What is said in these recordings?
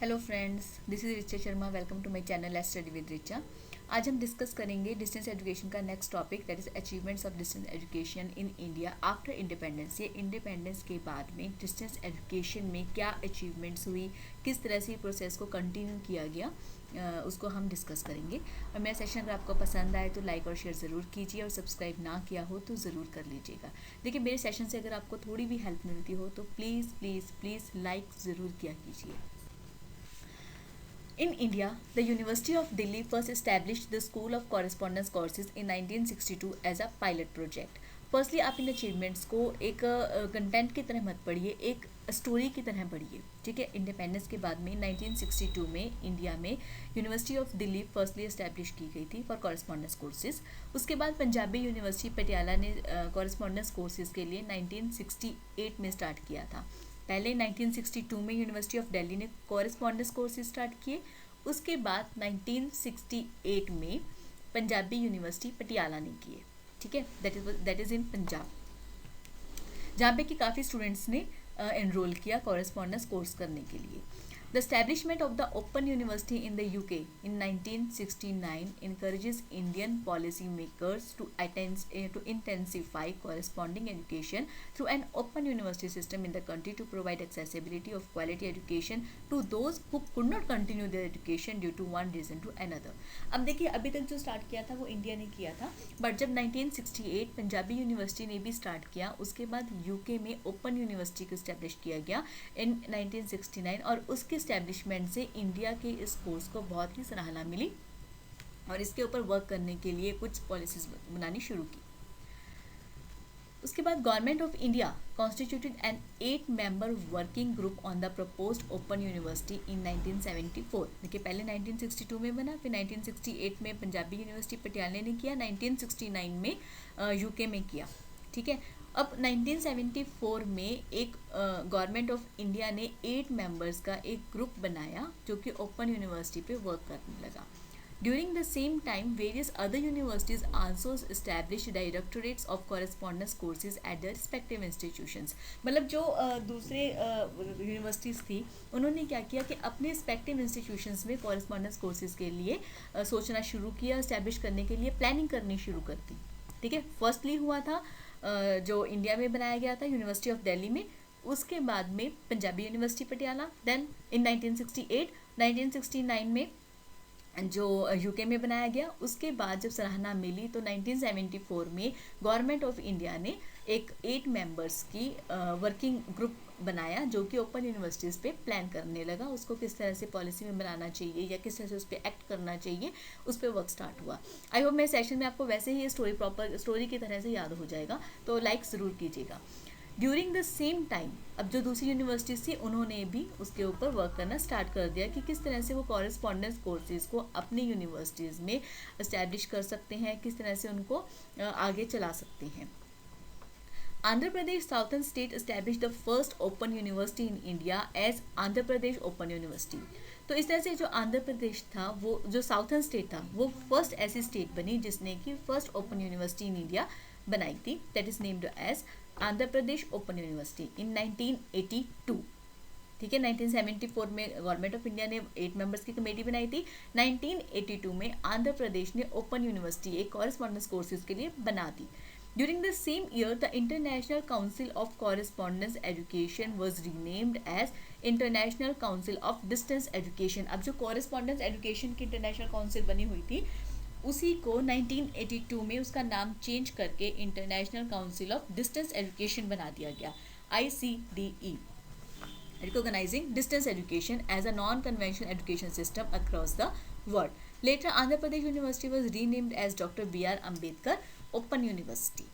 Hello friends, this is Richa Sharma. Welcome to my channel let's study with Richa. आज हम discuss करेंगे distance education का next topic, that is achievements of distance education in India after independence. ये independence के बाद में distance education में क्या अचीवमेंट्स हुई, किस तरह से प्रोसेस को कंटिन्यू किया गया, उसको हम डिस्कस करेंगे। और मेरा सेशन अगर आपको पसंद आए तो लाइक और शेयर ज़रूर कीजिए, और सब्सक्राइब ना किया हो तो ज़रूर कर लीजिएगा। देखिए, मेरे सेशन से अगर आपको थोड़ी भी हेल्प मिलती हो तो प्लीज़ प्लीज़ प्लीज़ लाइक ज़रूर किया कीजिए। In India, the University of Delhi first established the School of Correspondence Courses in 1962 as a pilot project. Firstly आप इन अचीवमेंट्स को एक कंटेंट की तरह मत पढ़िए, एक स्टोरी की तरह पढ़िए। ठीक है, इंडिपेंडेंस के बाद में 1962 में इंडिया में university of Delhi firstly establish की गई थी फॉर कॉरेस्पॉन्डेंस कोर्सेज। उसके बाद पंजाबी यूनिवर्सिटी पटियाला ने कॉरेस्पॉन्डेंस कोर्सेज के लिए 1968 में स्टार्ट किया था। पहले 1962 में यूनिवर्सिटी ऑफ दिल्ली ने कॉरेस्पॉन्डेंस कोर्सेज स्टार्ट किए। उसके बाद 1968 में पंजाबी यूनिवर्सिटी पटियाला ने किए। ठीक है, दैट इज़ इन पंजाब, जहाँ पे कि काफ़ी स्टूडेंट्स ने एनरोल किया कॉरेस्पॉन्डेंस कोर्स करने के लिए। The establishment of the open university in the UK in 1969 encourages Indian policy makers to intensify corresponding education through an open university system in the country to provide accessibility of quality education to those who could not continue their education due to one reason to another। अब देखिए, अभी तक जो start किया था वो India ने किया था, बट जब 1968 पंजाबी यूनिवर्सिटी ने भी स्टार्ट किया, उसके बाद यूके में ओपन यूनिवर्सिटी को इस्टेब्लिश किया गया इन 1969, और उसके इस्टेब्लिशमेंट से इंडिया के इस कोर्स को बहुत ही सराहना मिली और इसके ऊपर वर्क करने के लिए कुछ पॉलिसीज बनानी शुरू की। उसके बाद government of India constituted an 8-member working group on the proposed open university in 1974। देखिए, पहले 1962 में बना, फिर 1968 में पंजाबी यूनिवर्सिटी पटियाला ने किया, 1969 में यूके में किया। ठीक है, अब 1974 में एक गवर्नमेंट ऑफ इंडिया ने 8 मेंबर्स का एक ग्रुप बनाया जो कि ओपन यूनिवर्सिटी पे वर्क करने लगा। During the same time, various other universities also established directorates of correspondence courses at their respective institutions। मतलब जो दूसरे यूनिवर्सिटीज़ थी, उन्होंने क्या किया कि अपने रिस्पेक्टिव इंस्टीट्यूशंस में कॉरेस्पॉन्डेंस कोर्सेज के लिए सोचना शुरू किया, इस्टेब्लिश करने के लिए प्लानिंग करनी शुरू कर दी। ठीक है, फर्स्टली हुआ था जो इंडिया में बनाया गया था यूनिवर्सिटी ऑफ दिल्ली में, उसके बाद में Punjabi university Patiala, then in 1969 में जो यूके में बनाया गया। उसके बाद जब सराहना मिली तो 1974 में गवर्नमेंट ऑफ इंडिया ने एक 8 मेंबर्स की वर्किंग ग्रुप बनाया जो कि ओपन यूनिवर्सिटीज़ पे प्लान करने लगा, उसको किस तरह से पॉलिसी में बनाना चाहिए या किस तरह से उस पर एक्ट करना चाहिए, उस पर वर्क स्टार्ट हुआ। आई होप मेरे सेशन में आपको वैसे ही स्टोरी प्रॉपर स्टोरी की तरह से याद हो जाएगा, तो लाइक ज़रूर कीजिएगा। ड्यूरिंग द सेम टाइम अब जो दूसरी यूनिवर्सिटीज़ थी उन्होंने भी उसके ऊपर वर्क करना स्टार्ट कर दिया कि किस तरह से वो कॉरेस्पॉन्डेंस कोर्सेज को अपनी यूनिवर्सिटीज़ में इस्टेब्लिश कर सकते हैं, किस तरह से उनको आगे चला सकते हैं। Andhra Pradesh southern state establish the first open university in India as Andhra Pradesh open university. तो इस तरह से जो आंध्र प्रदेश था, वो जो साउथर्न स्टेट था, वो फर्स्ट ऐसी स्टेट बनी जिसने कि first open university in India बनाई थी, that is named as Andhra Pradesh open university in 1982। ठीक है, 1974 में गवर्नमेंट ऑफ इंडिया ने 8 मेंबर्स की कमेटी बनाई थी, 1982 में आंध्र प्रदेश ने ओपन यूनिवर्सिटी एक कॉरेस्पॉन्डेंस कोर्सेज के लिए बना दी। During the same year, the International Council of Correspondence Education was renamed as International Council of Distance Education। अब जो correspondence education की इंटरनेशनल काउंसिल बनी हुई थी, उसी को 1982 में उसका नाम चेंज करके international council of distance education बना दिया गया, ICDE, recognizing distance education as a non-conventional education system across the world. Later, Andhra Pradesh University was renamed as Dr. B.R. Ambedkar Open University.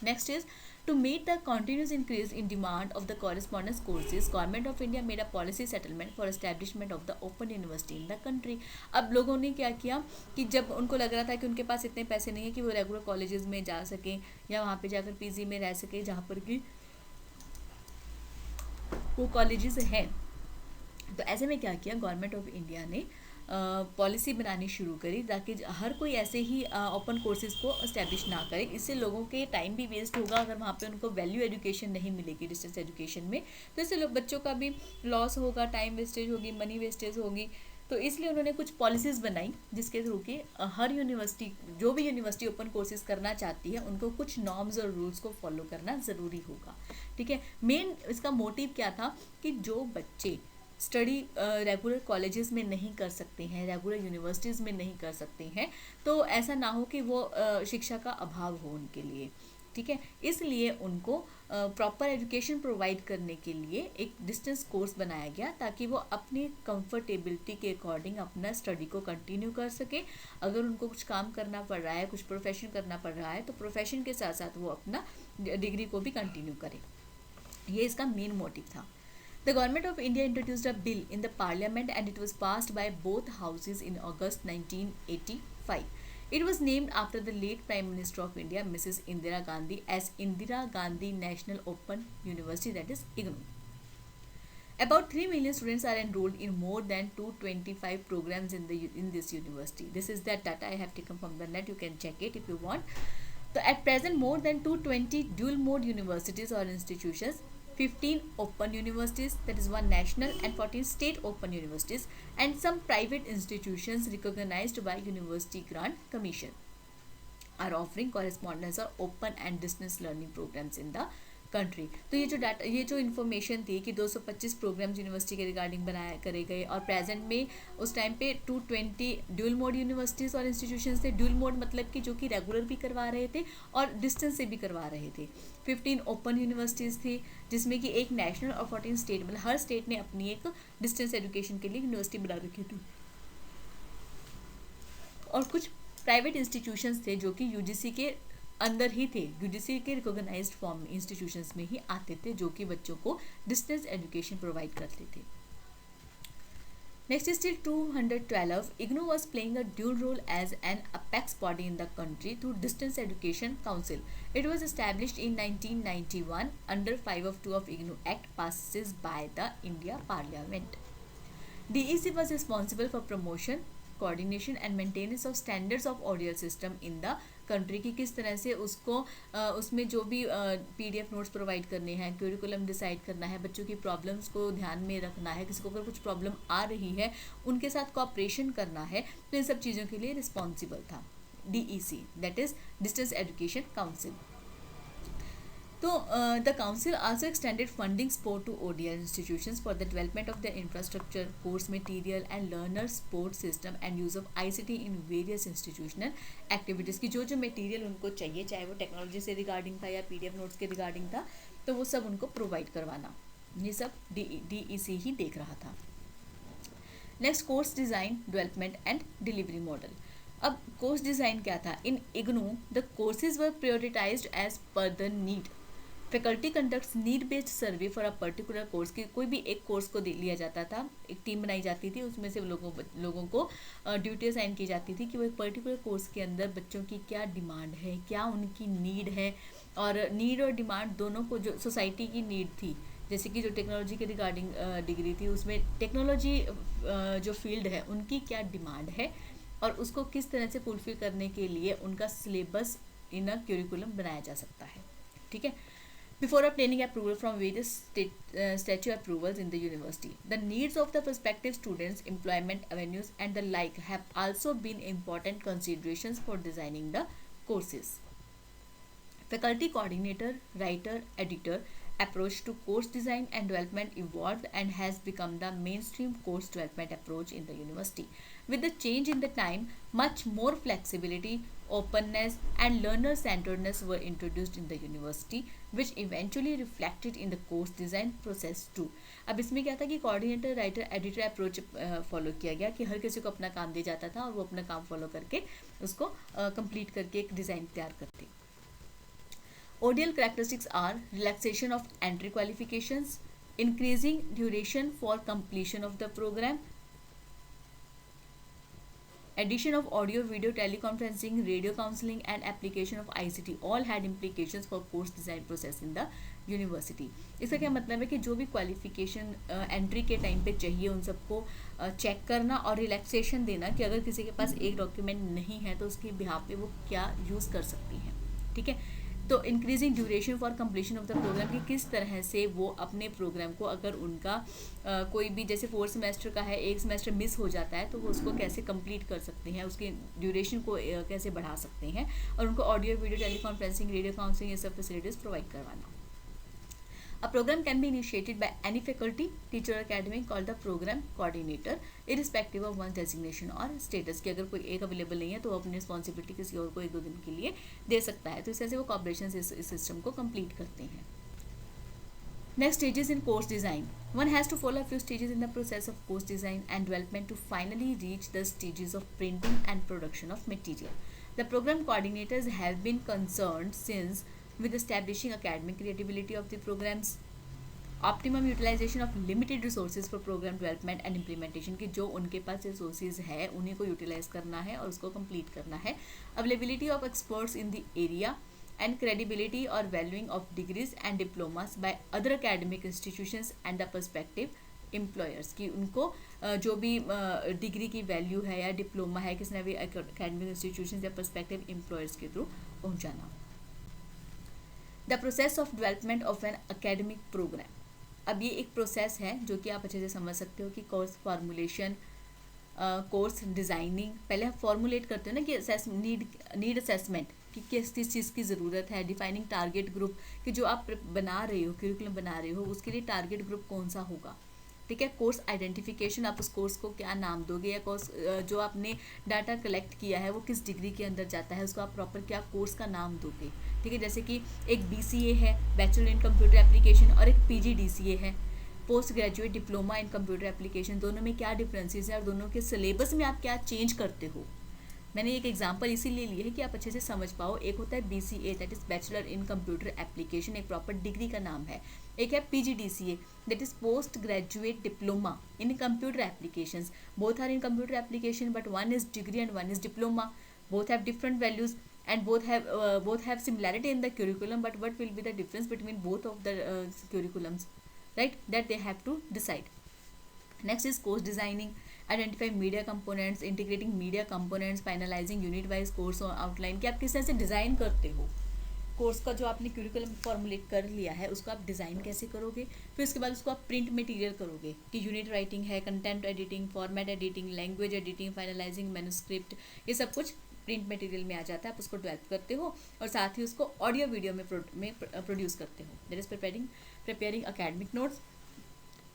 Next is, to meet the continuous increase in demand of the correspondence courses, Government of India made a policy settlement for establishment of the open university in the country। अब लोगों ने क्या किया कि जब उनको लग रहा था कि उनके पास इतने पैसे नहीं है कि वो रेगुलर कॉलेजेस में जा सकें या वहाँ पे जाकर पीजी में रह सकें जहाँ पर कि वो कॉलेजेस हैं, तो ऐसे में क्या किया गवर्नमेंट ऑफ इंडिया ने पॉलिसी बनानी शुरू करी ताकि हर कोई ऐसे ही ओपन कोर्सेज को इस्टेब्लिश ना करे। इससे लोगों के टाइम भी वेस्ट होगा अगर वहाँ पे उनको वैल्यू एजुकेशन नहीं मिलेगी डिस्टेंस एजुकेशन में, तो इससे लोग बच्चों का भी लॉस होगा, टाइम वेस्टेज होगी, मनी वेस्टेज होगी। तो इसलिए उन्होंने कुछ पॉलिसीज़ बनाई जिसके थ्रू कि हर यूनिवर्सिटी, जो भी यूनिवर्सिटी ओपन कोर्सेज करना चाहती है, उनको कुछ नॉर्म्स और रूल्स को फॉलो करना ज़रूरी होगा। ठीक है, मेन इसका मोटिव क्या था कि जो बच्चे स्टडी रेगुलर कॉलेजेस में नहीं कर सकते हैं, रेगुलर यूनिवर्सिटीज़ में नहीं कर सकते हैं, तो ऐसा ना हो कि वो शिक्षा का अभाव हो उनके लिए। ठीक है, इसलिए उनको प्रॉपर एजुकेशन प्रोवाइड करने के लिए एक डिस्टेंस कोर्स बनाया गया ताकि वो अपनी कंफर्टेबिलिटी के अकॉर्डिंग अपना स्टडी को कंटिन्यू कर सके। अगर उनको कुछ काम करना पड़ रहा है, कुछ प्रोफेशन करना पड़ रहा है, तो प्रोफेशन के साथ साथ वो अपना डिग्री को भी कंटिन्यू करें। ये इसका मेन मोटिव था। The Government of India introduced a bill in the Parliament and it was passed by both houses in August 1985. It was named after the late Prime Minister of India, Mrs. Indira Gandhi, as Indira Gandhi National Open University, that is IGNOU. About 3 million students are enrolled in more than 225 programs in this university. This is that data I have taken from the net. You can check it if you want. So at present, more than 220 dual mode universities or institutions, 15 open universities, that is 1 national and 14 state open universities, and some private institutions recognized by University Grant Commission are offering correspondence or open and distance learning programs in the country. तो ये जो information थी कि 225 programmes university के regarding बनाया करे गए और प्रेजेंट में उस टाइम पे 220 ड्यूल मोड यूनिवर्सिटीज़ और इंस्टीट्यूशंस थे। ड्यूल मोड मतलब कि जो कि रेगुलर भी करवा रहे थे और डिस्टेंस से भी करवा रहे थे। 15 ओपन यूनिवर्सिटीज़ थी जिसमें कि एक नेशनल और 14 स्टेट, मतलब हर स्टेट ने अपनी एक डिस्टेंस एजुकेशन के लिए यूनिवर्सिटी बना रखी थी। और कुछ प्राइवेट इंस्टीट्यूशंस थे जो कि यूजीसी के अंदर ही थे, यूजीसी के रिकॉग्नाइज्ड फॉर्म इंस्टीट्यूशंस में ही आते थे, जो कि बच्चों को डिस्टेंस एजुकेशन प्रोवाइड करते थे। Next is till 212, IGNOU was playing a dual role as an apex body in the country through Distance Education Council. It was established in 1991 under 5(2) of IGNOU Act passes by the India Parliament. DEC was responsible for promotion, coordination and maintenance of standards of audio system in the country की किस तरह से उसको उसमें जो भी PDF notes provide करने हैं, क्यूरिकुलम डिसाइड करना है, बच्चों की प्रॉब्लम्स को ध्यान में रखना है, किसी को अगर कुछ प्रॉब्लम आ रही है उनके साथ कोऑपरेशन करना है, तो इन सब चीज़ों के लिए रिस्पॉन्सिबल था DEC, that is distance education council. तो the council also extended funding support to ODI institutions for the development of the infrastructure, course material and learner support system and use of ICT in various institutional activities की जो material उनको चाहिए, चाहे वो technology से regarding था या PDF notes के रिगार्डिंग था, तो वो सब उनको प्रोवाइड करवाना, ये सब DEC ही देख रहा था। Next, course design, development and delivery model. अब कोर्स डिज़ाइन क्या था? In IGNOU the courses were prioritized as per the need. Faculty conducts need based survey for a particular course की कोई भी एक कोर्स को लिया जाता था, एक टीम बनाई जाती थी, उसमें से लोगों को ड्यूटी असाइन की जाती थी कि वो एक पर्टिकुलर कोर्स के अंदर बच्चों की क्या डिमांड है, क्या उनकी नीड है, और नीड और डिमांड दोनों को, जो सोसाइटी की नीड थी, जैसे कि जो टेक्नोलॉजी के रिगार्डिंग डिग्री थी, उसमें टेक्नोलॉजी जो फील्ड है उनकी क्या डिमांड है और उसको किस तरह से फुलफिल करने के लिए उनका सिलेबस इन अ क्यूरिकुलम बनाया जा सकता है। ठीक है, before obtaining approval from various statute approvals in the university. The needs of the prospective students, employment avenues and the like have also been important considerations for designing the courses. Faculty coordinator, writer, editor approach to course design and development evolved and has become the mainstream course development approach in the university. With the change in the time, much more flexibility, openness and learner-centeredness were introduced in the university, which eventually reflected in the course design process too. अब इसमें क्या था कि coordinator, writer, editor approach follow किया गया कि हर किसी को अपना काम दिया जाता था और वो अपना काम फॉलो करके उसको कंप्लीट करके एक डिज़ाइन तैयार करते। ODL characteristics are relaxation of entry qualifications, increasing duration for completion of the program, Addition of audio, video, teleconferencing, radio counseling and application of ICT all had implications for course design process in the university. इसका क्या मतलब है कि जो भी qualification entry के time पे चाहिए उन सबको चेक करना और रिलैक्सेशन देना कि अगर किसी के पास एक डॉक्यूमेंट नहीं है तो उसके बिहाफ पे वो क्या यूज़ कर सकती हैं. ठीक है. तो increasing duration for completion of the program कि किस तरह से वो अपने प्रोग्राम को अगर उनका कोई भी जैसे 4 सेमेस्टर का है, एक सेमेस्टर मिस हो जाता है तो वो उसको कैसे कंप्लीट कर सकते हैं, उसकी ड्यूरेशन को कैसे बढ़ा सकते हैं और उनको audio, video, teleconferencing, radio counselling ये सब फैसिलिटीज़ प्रोवाइड करवाना. A program can be initiated by any faculty, teacher or academic called the program coordinator, irrespective of one's designation or status. कि अगर कोई एक अवेलेबल नहीं है तो वो अपनी रिस्पॉन्सिबिलिटी किसी और को 1-2 दिन के लिए दे सकता है. तो इस तरह से वो कॉपरेशन से इस सिस्टम को कंप्लीट करते हैं. Next stages in course design. One has to follow a few stages in the process of course design and development to finally reach the stages of printing and production of material. The program coordinators have been concerned since with establishing academic credibility of the programs, optimum utilization of limited resources for program development and implementation कि जो उनके पास resources है उन्हीं को utilize करना है और उसको complete करना है, availability of experts in the area and credibility or valuing of degrees and diplomas by other academic institutions and the prospective employers कि उनको जो भी डिग्री की वैल्यू है या डिप्लोमा है किसी ने भी academic institutions या prospective employers के थ्रू पहुँचाना. The process of development of an academic program. अब ये एक प्रोसेस है जो कि आप अच्छे से समझ सकते हो कि कोर्स फॉर्मुलेशन, कोर्स डिज़ाइनिंग, पहले हम फॉर्मुलेट करते हो ना कि नीड असेसमेंट कि किस चीज़ की ज़रूरत है, डिफाइनिंग टारगेट ग्रुप कि जो आप बना रहे हो, करिकुलम बना रहे हो उसके लिए टारगेट ग्रुप कौन सा होगा. ठीक है. कोर्स आइडेंटिफिकेशन, आप उस कोर्स को क्या नाम दोगे या कोर्स जो आपने डाटा कलेक्ट किया है वो किस डिग्री के अंदर जाता है उसको आप प्रॉपर क्या कोर्स का नाम दोगे. ठीक है. जैसे कि एक BCA है, बैचलर इन कंप्यूटर एप्लीकेशन, और एक PGDCA है, post graduate diploma in computer application. दोनों में क्या डिफरेंसेस है और दोनों के सिलेबस में आप क्या चेंज करते हो. मैंने एक एग्जांपल इसीलिए ली है कि आप अच्छे से समझ पाओ. एक होता है BCA that is bachelor in computer application, एक प्रॉपर डिग्री का नाम है. एक है PGDCA that is post graduate diploma in computer applications. Both are in computer application but one is degree and one is diploma. Both have different values and both have similarity in the curriculum, but what will be the difference between both of the curriculums, right? That they have to decide. Next is course designing. Identify media components, integrating media components, finalizing unit wise course or outline कि आप किस तरह से design करते हो course का. जो आपने क्यूरिकुलम फॉर्मुलेट कर लिया है उसको आप डिज़ाइन कैसे करोगे, फिर उसके बाद उसको आप प्रिंट मटेरियल करोगे कि यूनिट राइटिंग है, content editing, format editing, language editing, finalizing manuscript, ये सब कुछ प्रिंट मटेरियल में आ जाता है. आप उसको डेवलप करते हो और साथ ही उसको ऑडियो वीडियो में प्रोड्यूस करते हो. That is preparing academic notes,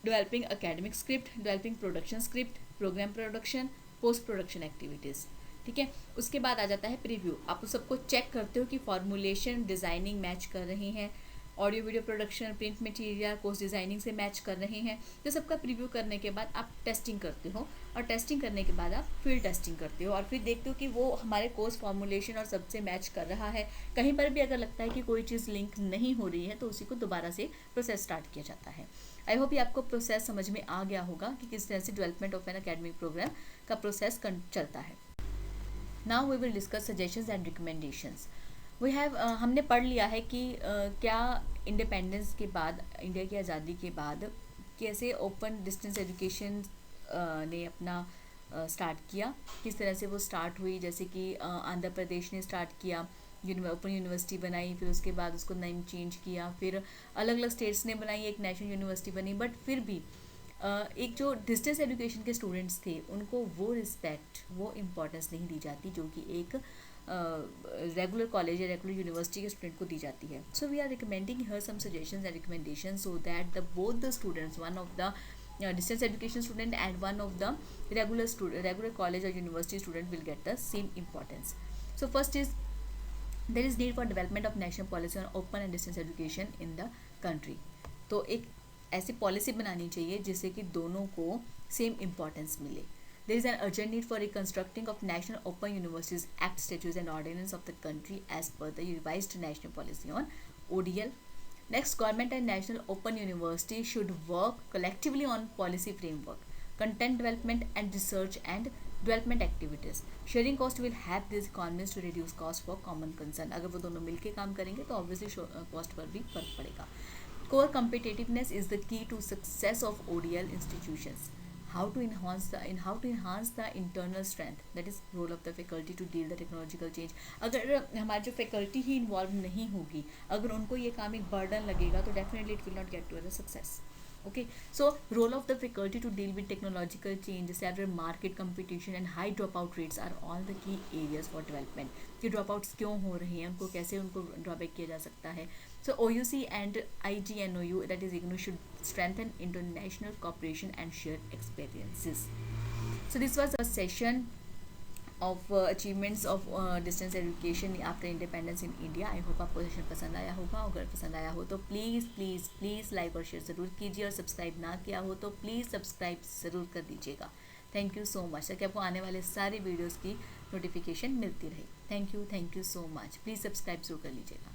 developing academic script, developing production script, program production, post production activities. ठीक है. उसके बाद आ जाता है प्रीव्यू. आप उस सबको चेक करते हो कि फॉर्मुलेशन, डिज़ाइनिंग मैच कर रही हैं, audio video production, print material, course designing से मैच कर रहे हैं. तो सबका प्रीव्यू करने के बाद आप टेस्टिंग करते हो और टेस्टिंग करने के बाद आप फील्ड टेस्टिंग करते हो और फिर देखते हो कि वो हमारे कोर्स फॉर्मुलेशन और सबसे मैच कर रहा है. कहीं पर भी अगर लगता है कि कोई चीज़ लिंक नहीं हो रही है तो उसी को दोबारा से प्रोसेस स्टार्ट किया जाता है. आई होप ये आपको प्रोसेस समझ में आ गया होगा कि किस तरह से development of an academic program का प्रोसेस चलता है. Now we will discuss suggestions and recommendations. We have हमने पढ़ लिया है कि क्या इंडिपेंडेंस के बाद, इंडिया की आज़ादी के बाद कैसे ओपन डिस्टेंस एजुकेशन ने अपना स्टार्ट किया, किस तरह से वो स्टार्ट हुई. जैसे कि आंध्र प्रदेश ने स्टार्ट किया, ओपन यूनिवर्सिटी बनाई, फिर उसके बाद उसको नेम चेंज किया, फिर अलग अलग स्टेट्स ने बनाई, एक नेशनल यूनिवर्सिटी बनी. बट फिर भी एक जो डिस्टेंस एजुकेशन के स्टूडेंट्स थे उनको वो रिस्पेक्ट, वो इम्पोर्टेंस नहीं दी जाती जो कि एक रेगुलर कॉलेज या रेगुलर यूनिवर्सिटी के स्टूडेंट को दी जाती है. So we are recommending here some suggestions and recommendation so that the both the students, one of the distance education student and one of the regular college or university student will get the same importance. So first is there is need for development of national policy on open and distance education in the country. तो एक ऐसी policy बनानी चाहिए जिससे कि दोनों को same importance मिले. There is an urgent need for reconstructing of National Open Universities Act, statutes and ordinance of the country as per the revised national policy on ODL. Next, government and national open university should work collectively on policy framework, content development and research and development activities, sharing cost will help this economies to reduce cost for common concern. अगर वो दोनों मिलकर काम करेंगे तो obviously cost per भी फर्क पड़ेगा। Core competitiveness is the key to success of ODL institutions. How to enhance the internal strength, that is role of the faculty to deal the technological change. अगर हमारी जो फैकल्टी ही involve नहीं होगी, अगर उनको ये काम एक बर्डन लगेगा तो definitely it will not get to a success. Okay, so role of the faculty to deal with technological change, several market competition and high dropout rates are all the key areas for development. कि dropouts क्यों हो रहे हैं, उनको कैसे उनको drawback किया जा सकता है. So OUC and IGNOU, that is IGNOU, should strengthen international cooperation and share experiences. So this was a session of achievements of distance education after independence in India. I hope आपको session पसंद आया होगा. अगर पसंद आया हो तो please please please like और शेयर ज़रूर कीजिए, और सब्सक्राइब ना किया हो तो प्लीज़ सब्सक्राइब ज़रूर कर दीजिएगा. थैंक यू सो मच, ताकि आपको आने वाले सारे वीडियोज़ की नोटिफिकेशन मिलती रहे. Thank you so much. Please subscribe ज़रूर कर लीजिएगा.